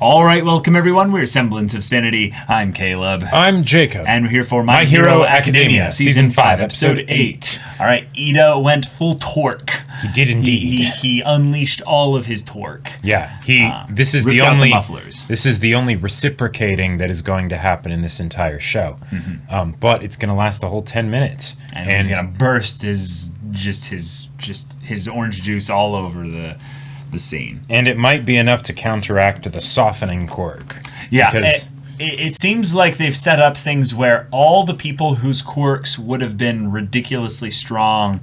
All right, welcome everyone. We're Semblance of Sanity. I'm Caleb. I'm Jacob. And we're here for My Hero Academia, Season 5, Episode 8. All right, Iida went full torque. He did indeed. He unleashed all of his torque. Yeah, this is the only reciprocating that is going to happen in this entire show. Mm-hmm. But it's going to last the whole 10 minutes. And he's going to burst his orange juice all over the scene. And it might be enough to counteract the softening quirk. Yeah, because it seems like they've set up things where all the people whose quirks would have been ridiculously strong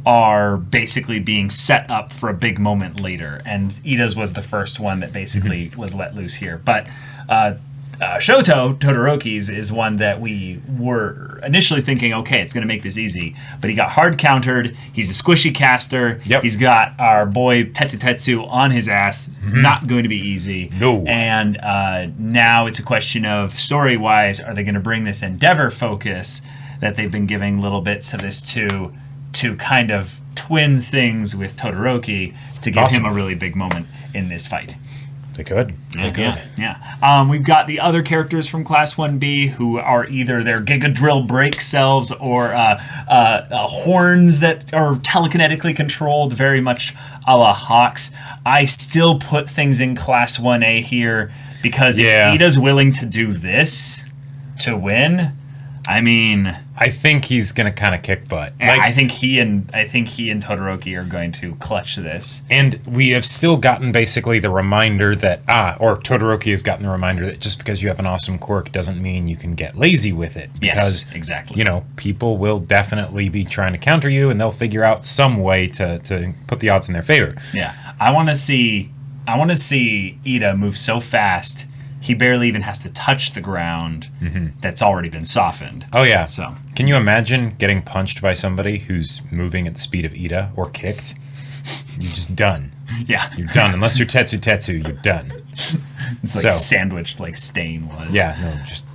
are basically being set up for a big moment later. And Iida's was the first one that basically was let loose here. But Todoroki's is one that we were initially thinking, okay, it's going to make this easy. But he got hard countered. He's a squishy caster. Yep. He's got our boy Tetsu on his ass. It's not going to be easy. No. And now it's a question of, story-wise, are they going to bring this Endeavor focus that they've been giving little bits of this to kind of twin things with Todoroki to give him a really big moment in this fight? They could. Yeah. We've got the other characters from Class 1B who are either their Giga Drill break selves or horns that are telekinetically controlled, very much a la Hawks. I still put things in Class 1A here because if Iida's willing to do this to win, I mean, I think he's gonna kind of kick butt. I think he and Todoroki are going to clutch this. And we have still gotten basically the reminder that or Todoroki has gotten the reminder that just because you have an awesome quirk doesn't mean you can get lazy with it. Because, yes, exactly. You know, people will definitely be trying to counter you, and they'll figure out some way to put the odds in their favor. Yeah, I want to see Iida move so fast. He barely even has to touch the ground that's already been softened. Oh, yeah. So, can you imagine getting punched by somebody who's moving at the speed of Iida or kicked? You're just done. Yeah. You're done. Unless you're Tetsu, you're done. It's like sandwiched like Stain was. Yeah, no, just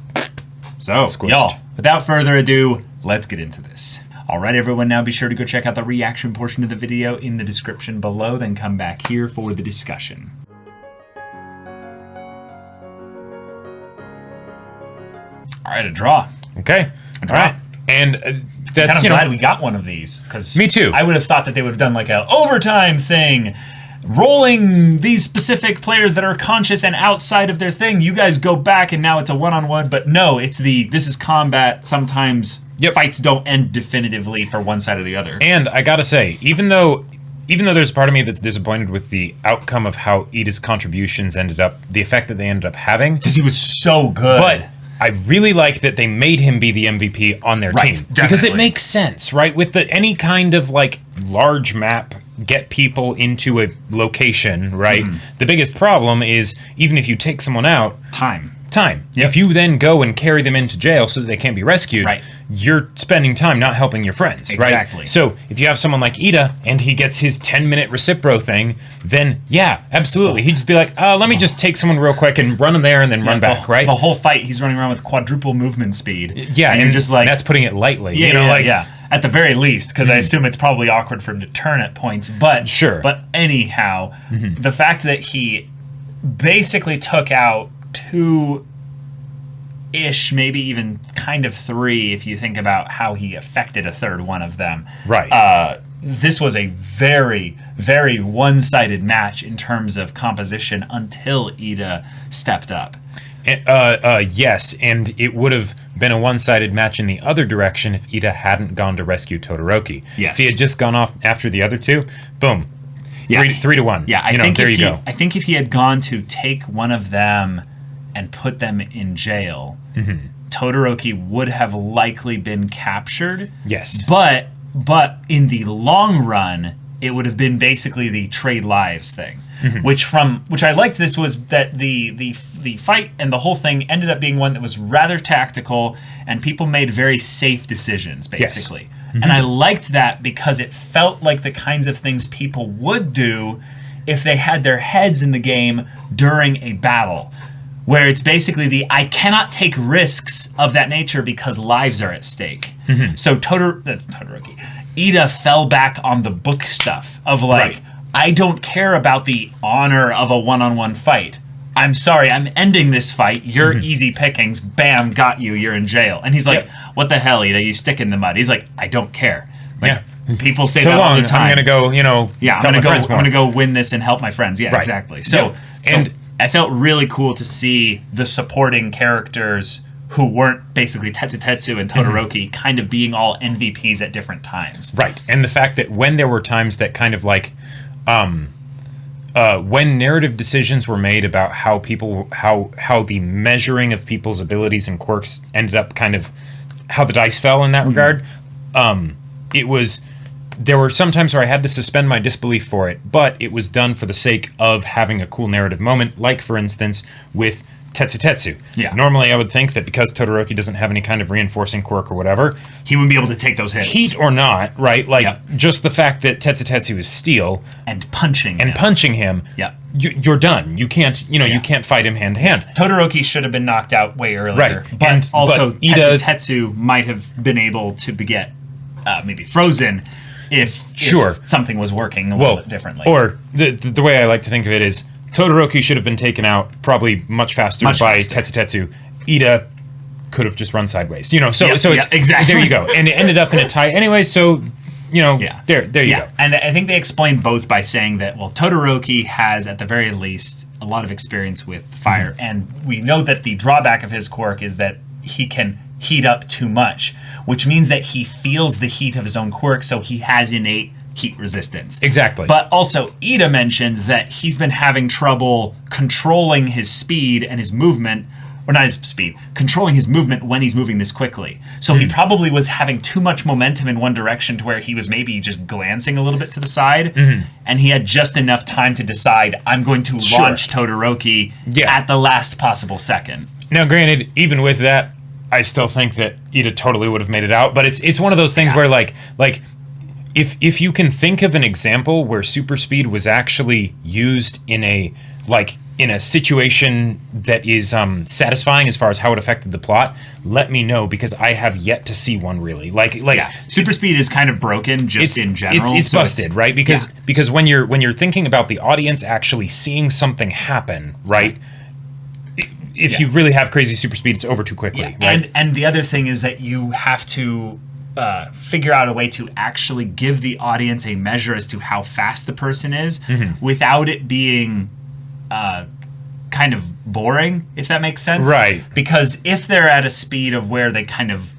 so, squished. Y'all, without further ado, let's get into this. All right, everyone, now be sure to go check out the reaction portion of the video in the description below, then come back here for the discussion. All right, a draw. Okay. A draw. All right. And that's, kind of glad we got one of these. Cause me too. I would have thought that they would have done like an overtime thing. Rolling these specific players that are conscious and outside of their thing. You guys go back and now it's a one-on-one. But no, this is combat. Sometimes fights don't end definitively for one side or the other. And I gotta say, even though there's a part of me that's disappointed with the outcome of how Iida's contributions ended up, the effect that they ended up having. Because he was so good. But I really like that they made him be the MVP on their team. Definitely. Because it makes sense, right? With any kind of like large map, get people into a location, right? The biggest problem is even if you take someone out, time. Yep. If you then go and carry them into jail so that they can't be rescued, you're spending time not helping your friends, exactly. Right? So if you have someone like Iida and he gets his 10-minute recipro thing, then yeah, absolutely. He'd just be like, let me just take someone real quick and run them there and then run back, right? The whole fight, he's running around with quadruple movement speed. Yeah, and you're just like... That's putting it lightly. Yeah. At the very least, because I assume it's probably awkward for him to turn at points. But sure. But anyhow, the fact that he basically took out 2-ish, maybe even kind of 3, if you think about how he affected a third one of them. Right. This was a very, very one-sided match in terms of composition until Iida stepped up. Yes, and it would have been a one-sided match in the other direction if Iida hadn't gone to rescue Todoroki. Yes. If he had just gone off after the other two, boom. Yeah. 3-1. Yeah, I think if he had gone to take one of them and put them in jail, Todoroki would have likely been captured. Yes. But in the long run, it would have been basically the trade lives thing. Which I liked this was that the fight and the whole thing ended up being one that was rather tactical and people made very safe decisions, basically. Yes. And I liked that because it felt like the kinds of things people would do if they had their heads in the game during a battle. Where it's basically I cannot take risks of that nature because lives are at stake. So Todoroki. Iida fell back on the book stuff of I don't care about the honor of a one-on-one fight. I'm sorry, I'm ending this fight. You're easy pickings. Bam, got you. You're in jail. And he's like, what the hell, Iida? You stick in the mud. He's like, I don't care. Like, people say that all the time. I'm going to go, I'm going to go win this and help my friends. Yeah, exactly. So, and I felt really cool to see the supporting characters who weren't basically Tetsu and Todoroki kind of being all MVPs at different times. Right. And the fact that when there were times that kind of like, when narrative decisions were made about how the measuring of people's abilities and quirks ended up kind of how the dice fell in that regard, there were some times where I had to suspend my disbelief for it, but it was done for the sake of having a cool narrative moment, like, for instance, with Tetsu. Yeah. Normally, I would think that because Todoroki doesn't have any kind of reinforcing quirk or whatever, he wouldn't be able to take those hits. Heat or not, right? Like, just the fact that Tetsu is steel and punching him. Yeah. You're done. You can't, you can't fight him hand to hand. Todoroki should have been knocked out way earlier. Right. But also, Tetsu might have been able to get maybe frozen if something was working a little bit differently. Or the way I like to think of it is Todoroki should have been taken out probably much faster by Tetsu. Iida could have just run sideways. So it's exactly. There you go. And it ended up in a tie anyway, so there you go. And I think they explained both by saying that, well, Todoroki has at the very least a lot of experience with fire, and we know that the drawback of his quirk is that he can heat up too much, which means that he feels the heat of his own quirk, so he has innate heat resistance. Exactly. But also, Iida mentioned that he's been having trouble controlling his speed and his movement, or not his speed, controlling his movement when he's moving this quickly. So he probably was having too much momentum in one direction to where he was maybe just glancing a little bit to the side, and he had just enough time to decide, I'm going to launch Todoroki at the last possible second. Now, granted, even with that, I still think that Iida totally would have made it out, but it's one of those things where like if you can think of an example where super speed was actually used in a situation that is satisfying as far as how it affected the plot, let me know, because I have yet to see one really. Super speed is kind of broken in general. It's busted, right? Because when you're thinking about the audience actually seeing something happen, right? If you really have crazy super speed, it's over too quickly. Yeah. Right? And the other thing is that you have to figure out a way to actually give the audience a measure as to how fast the person is without it being kind of boring, if that makes sense. Right. Because if they're at a speed of where they kind of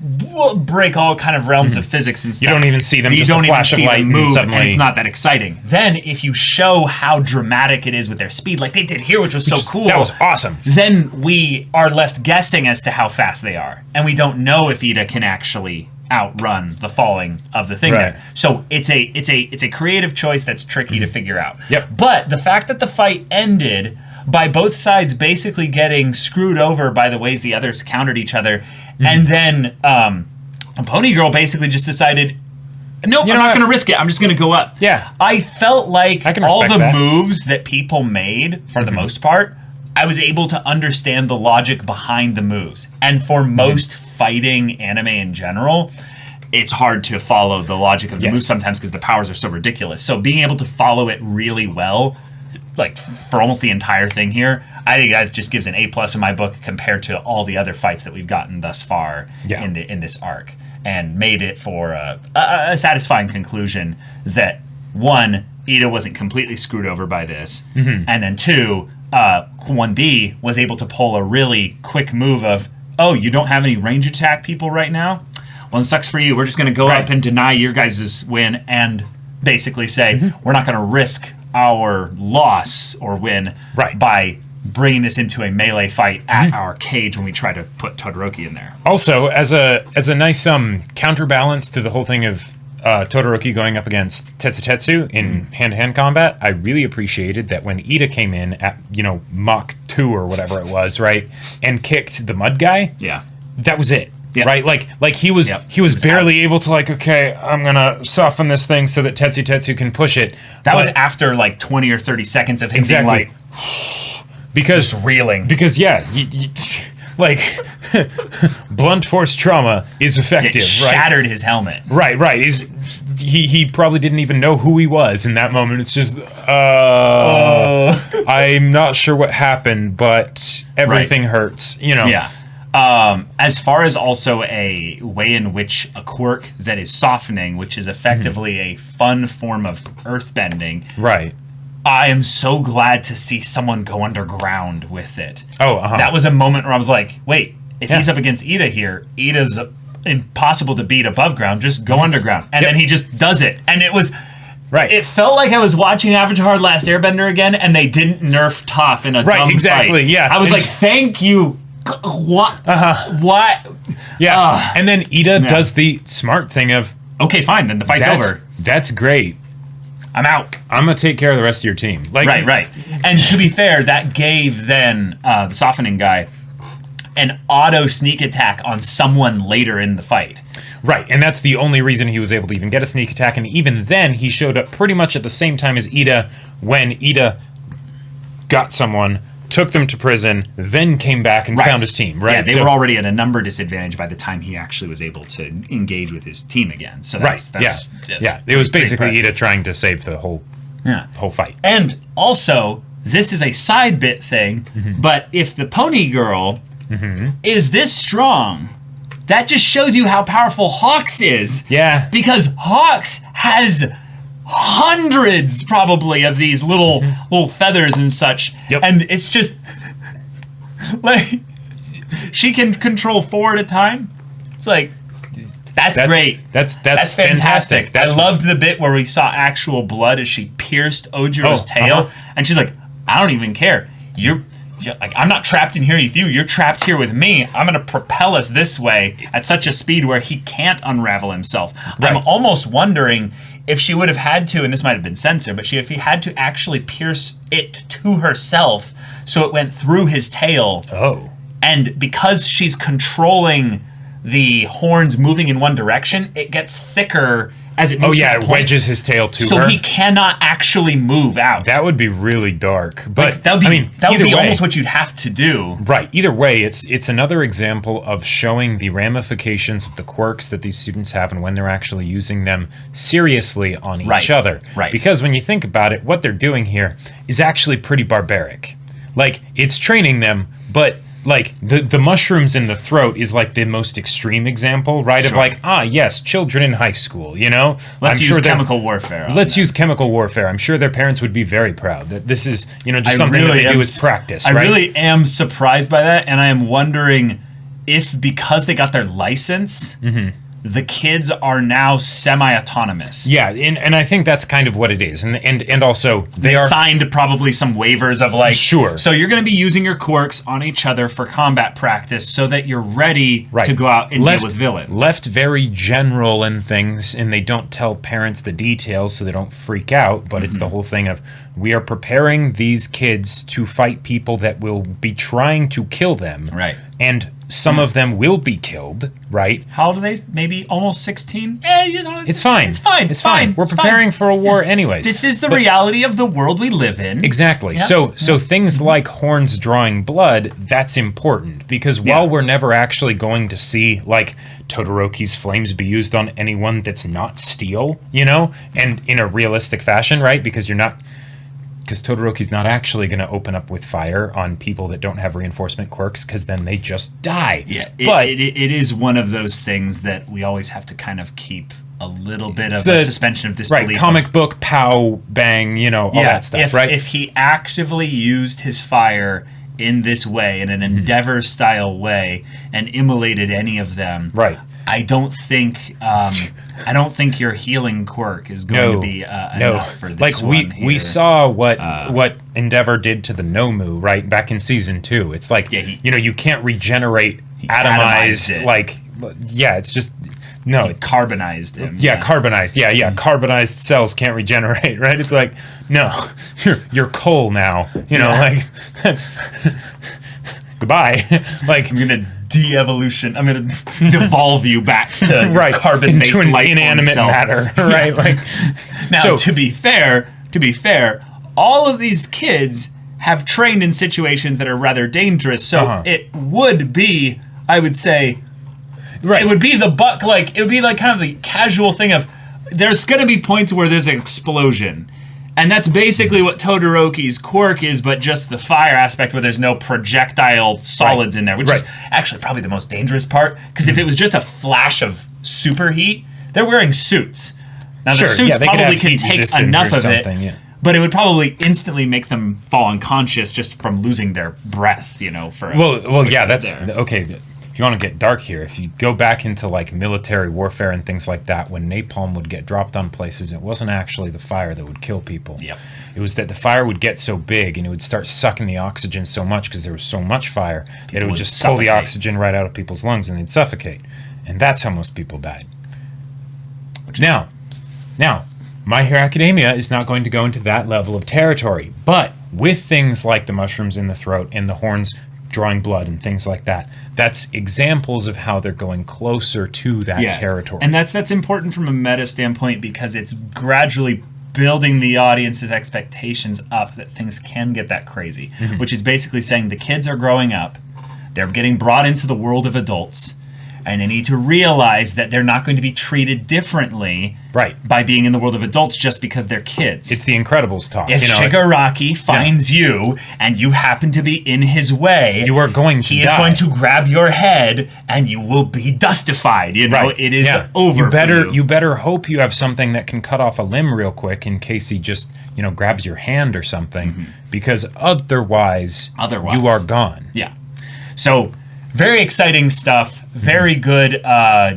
break all kind of realms of physics and stuff. You don't even see them, just a flash of light move, suddenly. and it's not that exciting. Then if you show how dramatic it is with their speed, like they did here, which was so cool. That was awesome. Then we are left guessing as to how fast they are. And we don't know if Iida can actually outrun the falling of the thing there. So it's a creative choice that's tricky to figure out. Yep. But the fact that the fight ended by both sides basically getting screwed over by the ways the others countered each other, and then Pony Girl basically just decided, nope, I'm not going to risk it. I'm just going to go up. Yeah. I felt like all the that. moves that people made, for the most part, I was able to understand the logic behind the moves. And for most fighting anime in general, it's hard to follow the logic of the moves sometimes because the powers are so ridiculous. So being able to follow it really well, like for almost the entire thing here, I think that just gives an A+ in my book compared to all the other fights that we've gotten thus far in this arc, and made it for a satisfying conclusion that, one, Iida wasn't completely screwed over by this, and then two, 1B was able to pull a really quick move of, oh, you don't have any range attack people right now? Well, it sucks for you. We're just going to go up and deny your guys' win and basically say, we're not going to risk our loss or win by bringing this into a melee fight at our cage when we try to put Todoroki in there. Also, as a nice counterbalance to the whole thing of Todoroki going up against Tetsu in hand-to-hand combat, I really appreciated that when Iida came in at, Mach 2 or whatever it was, right, and kicked the mud guy, that was it. Yeah. Right, like he was barely able to okay, I'm gonna soften this thing so that Tetsu can push it. That was after 20 or 30 seconds of him being because just reeling. Because blunt force trauma is effective. It shattered his helmet. Right. he probably didn't even know who he was in that moment. It's just, I'm not sure what happened, but everything hurts, you know. Yeah. As far as also a way in which a quirk that is softening, which is effectively a fun form of earthbending. Right. I am so glad to see someone go underground with it. Oh, That was a moment where I was like, wait, if he's up against Iida here, Iida's impossible to beat above ground. Just go underground. And then he just does it. And it was... Right. It felt like I was watching Avatar: Last Airbender again, and they didn't nerf Toph in a dumb exactly, fight. yeah. I was like, thank you. What? What? Yeah. And then Iida does the smart thing of... Okay, fine. Then the fight's over. That's great. I'm out. I'm going to take care of the rest of your team. Like, Right. And to be fair, that gave then the softening guy an auto sneak attack on someone later in the fight. Right, and that's the only reason he was able to even get a sneak attack, and even then he showed up pretty much at the same time as Iida when Iida got someone, took them to prison, then came back and found his team, right? Yeah, they were already at a number disadvantage by the time he actually was able to engage with his team again. So that's it was basically Iida trying to save the whole fight. And also, this is a side bit thing, but if the pony girl is this strong, that just shows you how powerful Hawks is. Yeah. Because Hawks has hundreds, probably, of these little feathers and such. Yep. And it's just... like... She can control 4 at a time. It's like... That's great. That's fantastic. fantastic. I loved the bit where we saw actual blood as she pierced Ojiro's tail. And she's like, I don't even care. You're like, I'm not trapped in here with you. You're trapped here with me. I'm going to propel us this way at such a speed where he can't unravel himself. Right. I'm almost wondering if she would have had to, and this might have been censored, but if he had to actually pierce it to herself so it went through his tail. Oh. And because she's controlling the horns moving in one direction, it gets thicker as it moves. It wedges his tail to her. So he cannot actually move out. That would be really dark. But that would be almost what you'd have to do. Right. Either way, it's another example of showing the ramifications of the quirks that these students have and when they're actually using them seriously on each other. Right. Because when you think about it, what they're doing here is actually pretty barbaric. Like, it's training them, but... like, the mushrooms in the throat is like the most extreme example, right? Sure. Of like, yes, children in high school, you know? Let's use chemical warfare. Let's use chemical warfare. I'm sure their parents would be very proud that this is, just something that they do as practice, right? I really am surprised by that, and I am wondering if because they got their license... the kids are now semi-autonomous. Yeah, and I think that's kind of what it is. And also, they are signed probably some waivers of like... Sure. So you're going to be using your quirks on each other for combat practice so that you're ready to go out and deal with villains. Left very general and things, and they don't tell parents the details so they don't freak out, but it's the whole thing of, we are preparing these kids to fight people that will be trying to kill them. Right. And some of them will be killed, right? How old are they? Maybe almost 16? It's fine. It's fine. It's fine. We're preparing for a war anyways. This is the reality of the world we live in. Exactly. Yeah. So things like horns drawing blood, that's important. Because while we're never actually going to see, like, Todoroki's flames be used on anyone that's not steel, and in a realistic fashion, right? Because Todoroki's not actually going to open up with fire on people that don't have reinforcement quirks, because then they just die. Yeah, but it is one of those things that we always have to kind of keep a little bit of a suspension of disbelief. Right, comic book, pow, bang, all that stuff, right? If he actively used his fire in this way, in an Endeavor-style way, and immolated any of them... Right. I don't think your healing quirk is going to be enough for this one here. We saw what Endeavor did to the Nomu, right, back in season 2. It's like you can't regenerate atomized it's just no, he carbonized him. Carbonized. Carbonized cells can't regenerate, right? It's like, no, you're coal now. Like that's goodbye. Like, I'm gonna de-evolution. I'm gonna devolve you back to carbon-based into life inanimate matter, right? Like, now, to be fair, all of these kids have trained in situations that are rather dangerous. So it would be, I would say, it would be the buck. Like, it would be like kind of the casual thing of, there's going to be points where there's an explosion. And that's basically what Todoroki's quirk is, but just the fire aspect where there's no projectile solids in there, which is actually probably the most dangerous part. Because if it was just a flash of superheat, they're wearing suits. Now, the suits probably can take enough of it, but it would probably instantly make them fall unconscious just from losing their breath, for that's... Okay, if you want to get dark here, if you go back into like military warfare and things like that, when napalm would get dropped on places, it wasn't actually the fire that would kill people. Yep. It was that the fire would get so big and it would start sucking the oxygen so much because there was so much fire that it would just pull the oxygen right out of people's lungs and they'd suffocate. And that's how most people died. Now, My Hero Academia is not going to go into that level of territory, but with things like the mushrooms in the throat and the horns drawing blood and things like that, that's examples of how they're going closer to that territory. And that's important from a meta standpoint because it's gradually building the audience's expectations up that things can get that crazy, which is basically saying the kids are growing up, they're getting brought into the world of adults, and they need to realize that they're not going to be treated differently by being in the world of adults just because they're kids. It's the Incredibles talk. If Shigaraki finds you and you happen to be in his way, you are going to die. He is going to grab your head and you will be dustified. It is over. You better hope you have something that can cut off a limb real quick in case he just grabs your hand or something, because otherwise you are gone. Yeah. So very exciting stuff. Very good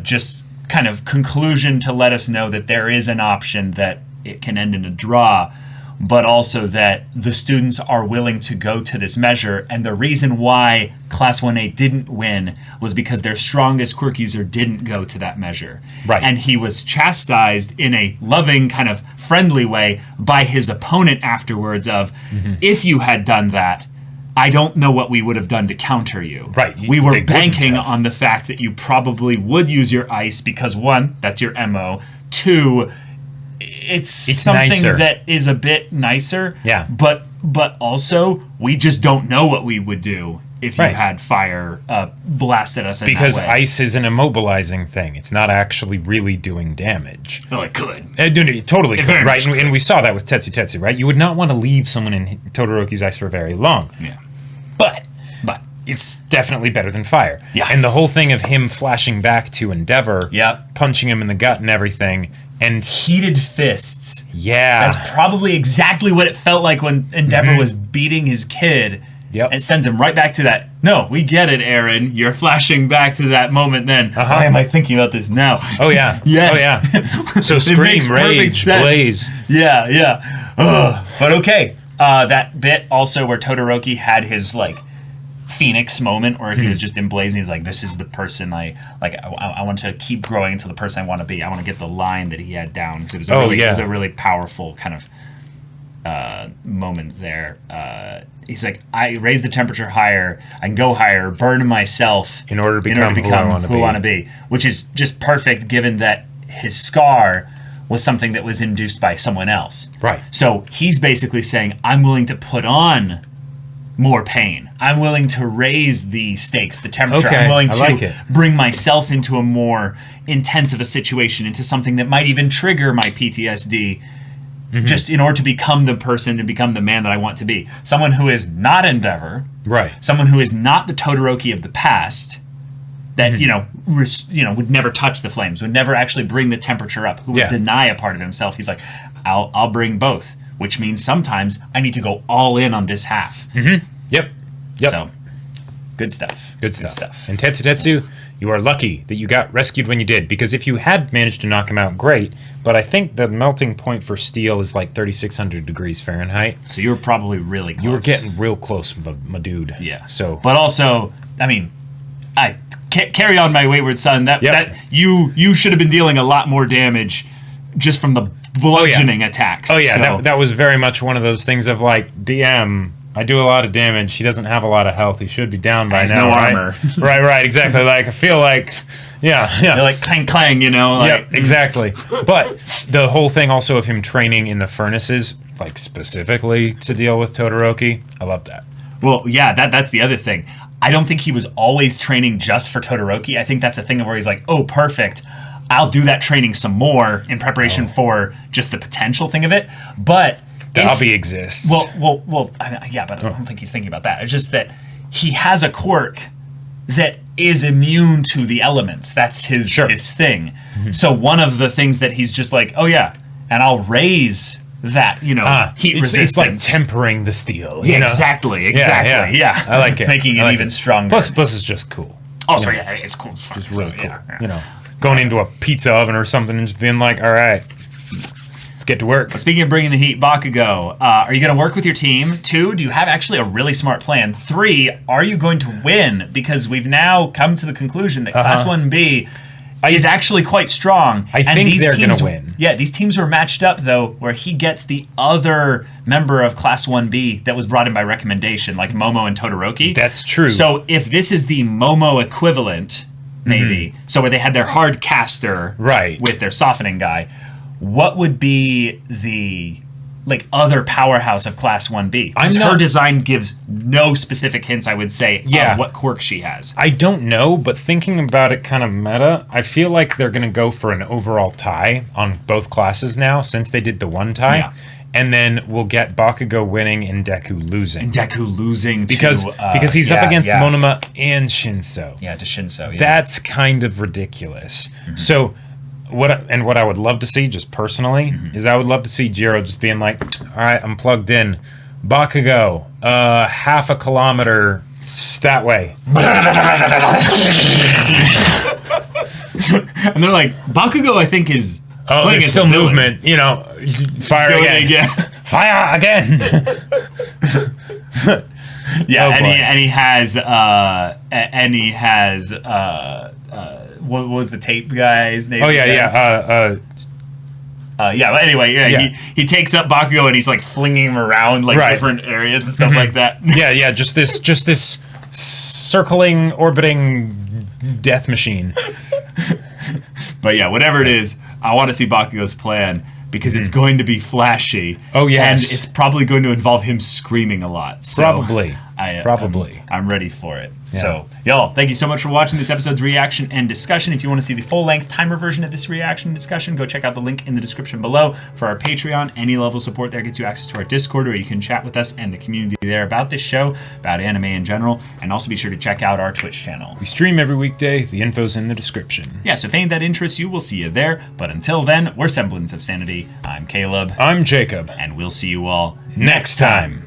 just kind of conclusion to let us know that there is an option that it can end in a draw, but also that the students are willing to go to this measure. And the reason why Class 1A didn't win was because their strongest quirk user didn't go to that measure. And he was chastised in a loving, kind of friendly way by his opponent afterwards of, if you had done that, I don't know what we would have done to counter you. We were banking on the fact that you probably would use your ice because, one, that's your MO. Two, it's something nicer. That is a bit nicer. But also, we just don't know what we would do if you had fire blasted us in because that way. Ice is an immobilizing thing. It's not actually really doing damage. Oh, it could. It totally could, right? And we saw that with Tetsu, right? You would not want to leave someone in Todoroki's ice for very long. But it's definitely better than fire. And the whole thing of him flashing back to Endeavor, punching him in the gut and everything, and heated fists. That's probably exactly what it felt like when Endeavor was beating his kid. It sends him right back to that. No, we get it, Aaron. You're flashing back to that moment then. Why am I thinking about this now? Oh, yeah. So scream, rage, blaze. But okay. That bit also where Todoroki had his Phoenix moment where he was just emblazing. He's like, this is the person I want to keep growing into the person I want to be. I want to get the line that he had down because it was a really powerful kind of moment there. He's like, I raise the temperature higher, I can go higher, burn myself in order to become who I want to be, which is just perfect given that his scar was something that was induced by someone else. So he's basically saying, I'm willing to put on more pain. I'm willing to raise the stakes, the temperature. I'm willing to bring myself into a more intense of a situation, into something that might even trigger my PTSD, just in order to become the person and become the man that I want to be. Someone who is not Endeavor. Someone who is not the Todoroki of the past. That would never touch the flames, would never actually bring the temperature up, who would deny a part of himself. He's like, I'll bring both, which means sometimes I need to go all in on this half. Yep. So, good stuff. Good stuff. And Tetsu, you are lucky that you got rescued when you did, because if you had managed to knock him out, great. But I think the melting point for steel is like 3,600 degrees Fahrenheit. So you were probably really close. You were getting real close, my dude. So, but also, I mean, carry on, my wayward son. That you should have been dealing a lot more damage just from the bludgeoning attacks. That was very much one of those things of like, DM, I do a lot of damage. He doesn't have a lot of health. He should be down by now. No armor. right, exactly. Like I feel like, You're like clang clang, exactly. But the whole thing also of him training in the furnaces, like specifically to deal with Todoroki, I love that. Well, that's the other thing. I don't think he was always training just for Todoroki. I think that's a thing where he's like, oh, perfect. I'll do that training some more in preparation for just the potential thing of it. But Dobby exists. Well, yeah, but I don't think he's thinking about that. It's just that he has a quirk that is immune to the elements. That's his thing. Mm-hmm. So one of the things that he's just like, oh yeah, and I'll raise that, heat resistance. It's like tempering the steel. Yeah, exactly. Yeah. I like it. Making it even stronger. Plus it's just cool. Also, yeah, it's cool. It's just really cool. Going into a pizza oven or something and just being like, all right, let's get to work. Speaking of bringing the heat, Bakugo, are you going to work with your team? 2, do you have actually a really smart plan? 3, are you going to win? Because we've now come to the conclusion that Class 1B is actually quite strong. I think they're going to win. Yeah, these teams were matched up, though, where he gets the other member of Class 1B that was brought in by recommendation, like Momo and Todoroki. That's true. So if this is the Momo equivalent, maybe, so where they had their hard caster with their softening guy, what would be the other powerhouse of Class 1B? Because her design gives no specific hints, I would say, of what quirk she has. I don't know, but thinking about it kind of meta, I feel like they're going to go for an overall tie on both classes now, since they did the one tie. Yeah. And then we'll get Bakugo winning and Deku losing. Because he's up against Monoma and Shinso. Yeah, to Shinso. Yeah. That's kind of ridiculous. Mm-hmm. So what I would love to see, just personally, is I would love to see Jiro just being like, all right, I'm plugged in. Bakugo, half a kilometer that way. And they're like, Bakugo, I think, is... Oh, there's still movement, fire again. Fire again. Yeah, and he has what was the tape guy's name? Oh yeah. But anyway, he takes up Bakugo and he's like flinging him around different areas and stuff like that. Yeah, just this circling, orbiting death machine. But yeah, whatever it is, I want to see Bakugo's plan because it's going to be flashy. Oh yes, and it's probably going to involve him screaming a lot. So probably. I'm ready for it. Yeah. So, y'all, thank you so much for watching this episode's reaction and discussion. If you want to see the full-length timer version of this reaction and discussion, go check out the link in the description below for our Patreon. Any level of support there gets you access to our Discord, where you can chat with us and the community there about this show, about anime in general, and also be sure to check out our Twitch channel. We stream every weekday. The info's in the description. Yeah, so if any of that interests you, we'll see you there. But until then, we're Semblance of Sanity. I'm Caleb. I'm Jacob. And we'll see you all next time.